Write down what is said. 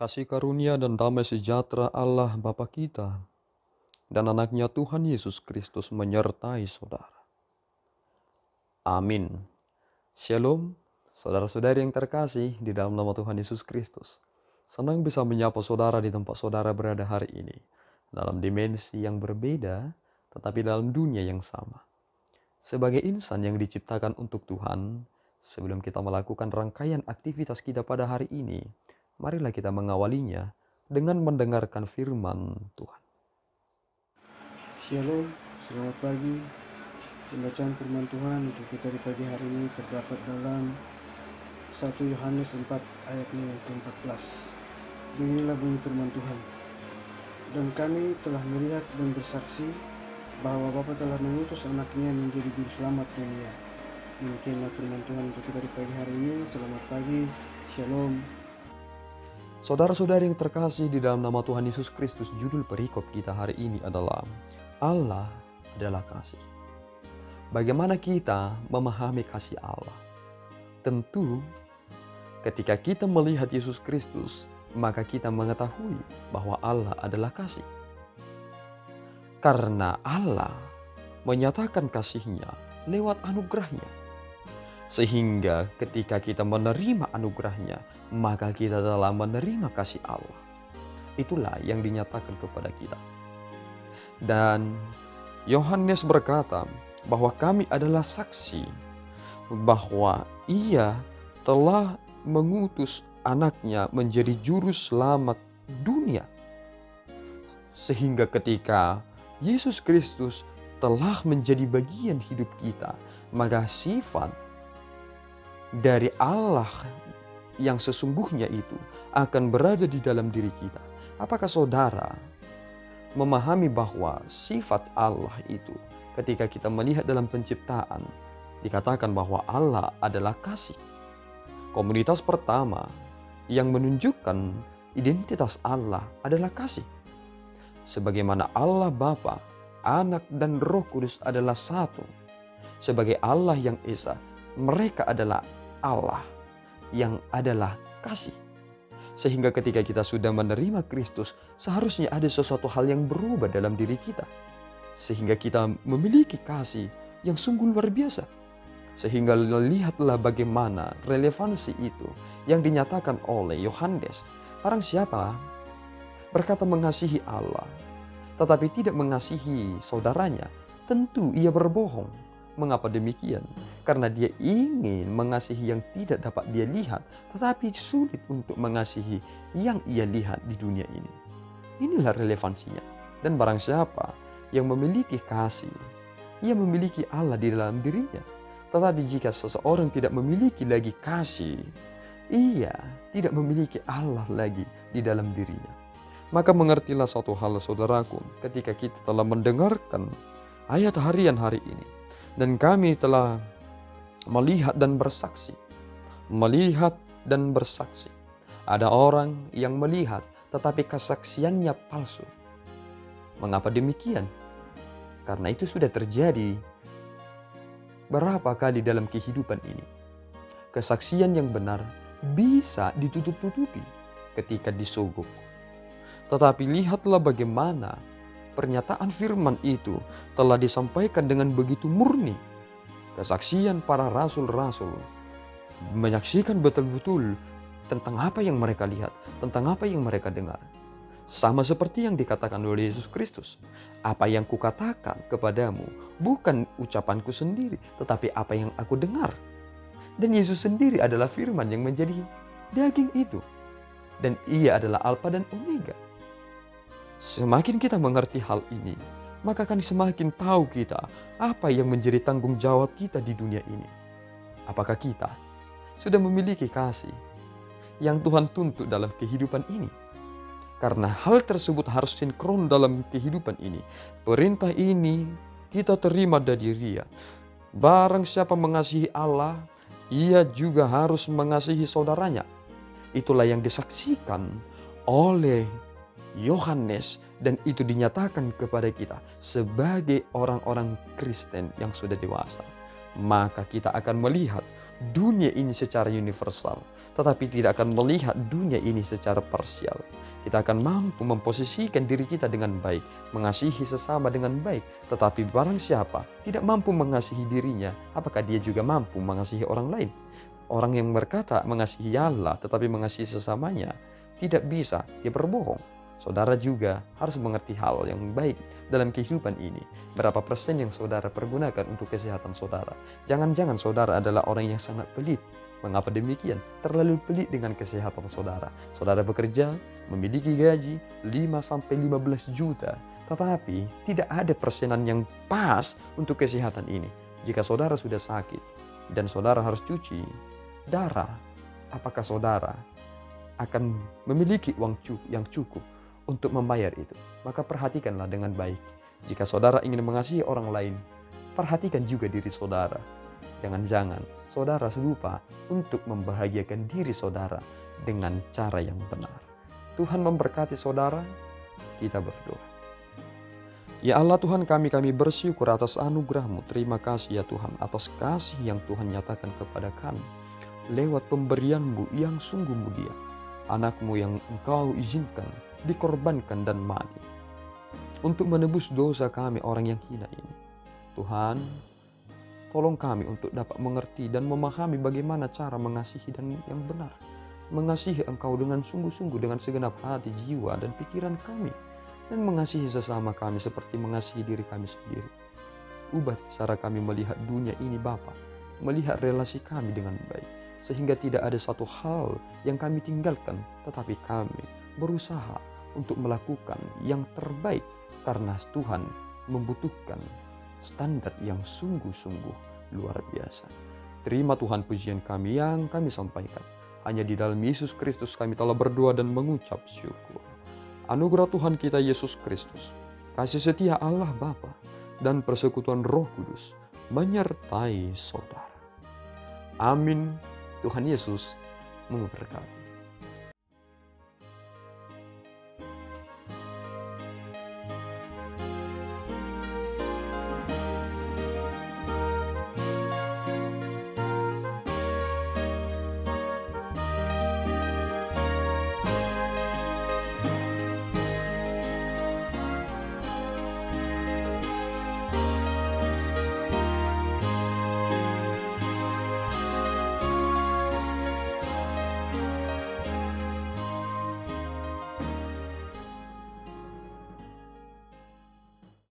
Kasih karunia dan damai sejahtera Allah Bapa kita dan anaknya Tuhan Yesus Kristus menyertai saudara. Amin. Shalom, saudara-saudari yang terkasih di dalam nama Tuhan Yesus Kristus. Senang bisa menyapa saudara di tempat saudara berada hari ini. Dalam dimensi yang berbeda, tetapi dalam dunia yang sama. Sebagai insan yang diciptakan untuk Tuhan, sebelum kita melakukan rangkaian aktivitas kita pada hari ini, marilah kita mengawalinya dengan mendengarkan firman Tuhan. Shalom, selamat pagi. Pembacaan firman Tuhan untuk kita di pagi hari ini terdapat dalam 1 Yohanes 4 ayatnya yang ke-14. Beginilah bunyi firman Tuhan. Dan kami telah melihat dan bersaksi bahwa Bapa telah mengutus anaknya menjadi juru selamat dunia. Demikianlah firman Tuhan untuk kita di pagi hari ini. Selamat pagi, shalom. Saudara-saudari yang terkasih di dalam nama Tuhan Yesus Kristus, judul perikop kita hari ini adalah Allah adalah kasih. Bagaimana kita memahami kasih Allah? Tentu ketika kita melihat Yesus Kristus, maka kita mengetahui bahwa Allah adalah kasih. Karena Allah menyatakan kasih-Nya lewat anugerah-Nya. Sehingga ketika kita menerima anugerah-Nya, maka kita telah menerima kasih Allah. Itulah yang dinyatakan kepada kita. Dan Yohanes berkata bahwa kami adalah saksi bahwa Ia telah mengutus anaknya menjadi juru selamat dunia. Sehingga ketika Yesus Kristus telah menjadi bagian hidup kita, maka sifat dari Allah yang sesungguhnya itu akan berada di dalam diri kita. Apakah saudara memahami bahwa sifat Allah itu ketika kita melihat dalam penciptaan dikatakan bahwa Allah adalah kasih? Komunitas pertama yang menunjukkan identitas Allah adalah kasih. Sebagaimana Allah Bapa, Anak dan Roh Kudus adalah satu. Sebagai Allah yang Esa, mereka adalah Allah yang adalah kasih. Sehingga ketika kita sudah menerima Kristus, seharusnya ada sesuatu hal yang berubah dalam diri kita. Sehingga kita memiliki kasih yang sungguh luar biasa. Sehingga lihatlah bagaimana relevansi itu yang dinyatakan oleh Yohanes. Barang siapa berkata mengasihi Allah, tetapi tidak mengasihi saudaranya, tentu ia berbohong. Mengapa demikian? Karena dia ingin mengasihi yang tidak dapat dia lihat, tetapi sulit untuk mengasihi yang ia lihat di dunia ini. Inilah relevansinya. Dan barang siapa yang memiliki kasih, ia memiliki Allah di dalam dirinya. Tetapi jika seseorang tidak memiliki lagi kasih, ia tidak memiliki Allah lagi di dalam dirinya. Maka mengertilah satu hal saudaraku, ketika kita telah mendengarkan ayat harian hari ini, dan kami telah melihat dan bersaksi. Melihat dan bersaksi. Ada orang yang melihat tetapi kesaksiannya palsu. Mengapa demikian? Karena itu sudah terjadi berapa kali dalam kehidupan ini. Kesaksian yang benar bisa ditutup-tutupi ketika disogok. Tetapi lihatlah bagaimana pernyataan firman itu telah disampaikan dengan begitu murni. Kesaksian para rasul-rasul menyaksikan betul-betul tentang apa yang mereka lihat, tentang apa yang mereka dengar. Sama seperti yang dikatakan oleh Yesus Kristus. Apa yang kukatakan kepadamu bukan ucapanku sendiri, tetapi apa yang aku dengar. Dan Yesus sendiri adalah firman yang menjadi daging itu. Dan Ia adalah Alfa dan Omega. Semakin kita mengerti hal ini, maka akan semakin tahu kita apa yang menjadi tanggung jawab kita di dunia ini. Apakah kita sudah memiliki kasih yang Tuhan tuntut dalam kehidupan ini? Karena hal tersebut harus sinkron dalam kehidupan ini. Perintah ini kita terima dari Dia. Barang siapa mengasihi Allah, ia juga harus mengasihi saudaranya. Itulah yang disaksikan oleh Yohanes, dan itu dinyatakan kepada kita sebagai orang-orang Kristen yang sudah dewasa. Maka kita akan melihat dunia ini secara universal, tetapi tidak akan melihat dunia ini secara parsial. Kita akan mampu memposisikan diri kita dengan baik, mengasihi sesama dengan baik. Tetapi barang siapa tidak mampu mengasihi dirinya, apakah dia juga mampu mengasihi orang lain? Orang yang berkata mengasihi Allah tetapi mengasihi sesamanya, tidak bisa, dia berbohong. Saudara juga harus mengerti hal yang baik dalam kehidupan ini. Berapa persen yang saudara pergunakan untuk kesehatan saudara? Jangan-jangan saudara adalah orang yang sangat pelit. Mengapa demikian? Terlalu pelit dengan kesehatan saudara. Saudara bekerja, memiliki gaji 5-15 juta. Tetapi tidak ada persenan yang pas untuk kesehatan ini. Jika saudara sudah sakit dan saudara harus cuci darah, apakah saudara akan memiliki uang yang cukup untuk membayar itu? Maka perhatikanlah dengan baik. Jika saudara ingin mengasihi orang lain, perhatikan juga diri saudara. Jangan-jangan saudara lupa untuk membahagiakan diri saudara dengan cara yang benar. Tuhan memberkati saudara. Kita berdoa. Ya Allah Tuhan kami bersyukur atas anugerah-Mu. Terima kasih ya Tuhan atas kasih yang Tuhan nyatakan kepada kami lewat pemberian-Mu yang sungguh mulia. Anak-Mu yang Engkau izinkan dikorbankan dan mati untuk menebus dosa kami orang yang hina ini. Tuhan, tolong kami untuk dapat mengerti dan memahami bagaimana cara mengasihi dan yang benar. Mengasihi Engkau dengan sungguh-sungguh dengan segenap hati, jiwa, dan pikiran kami. Dan mengasihi sesama kami seperti mengasihi diri kami sendiri. Ubah cara kami melihat dunia ini Bapa, melihat relasi kami dengan baik. Sehingga tidak ada satu hal yang kami tinggalkan, tetapi kami berusaha untuk melakukan yang terbaik. Karena Tuhan membutuhkan standar yang sungguh-sungguh luar biasa. Terima Tuhan pujian kami yang kami sampaikan. Hanya di dalam Yesus Kristus kami telah berdoa dan mengucap syukur. Anugerah Tuhan kita Yesus Kristus, kasih setia Allah Bapa, dan persekutuan Roh Kudus menyertai saudara. Amin. Tuhan Yesus memberkati.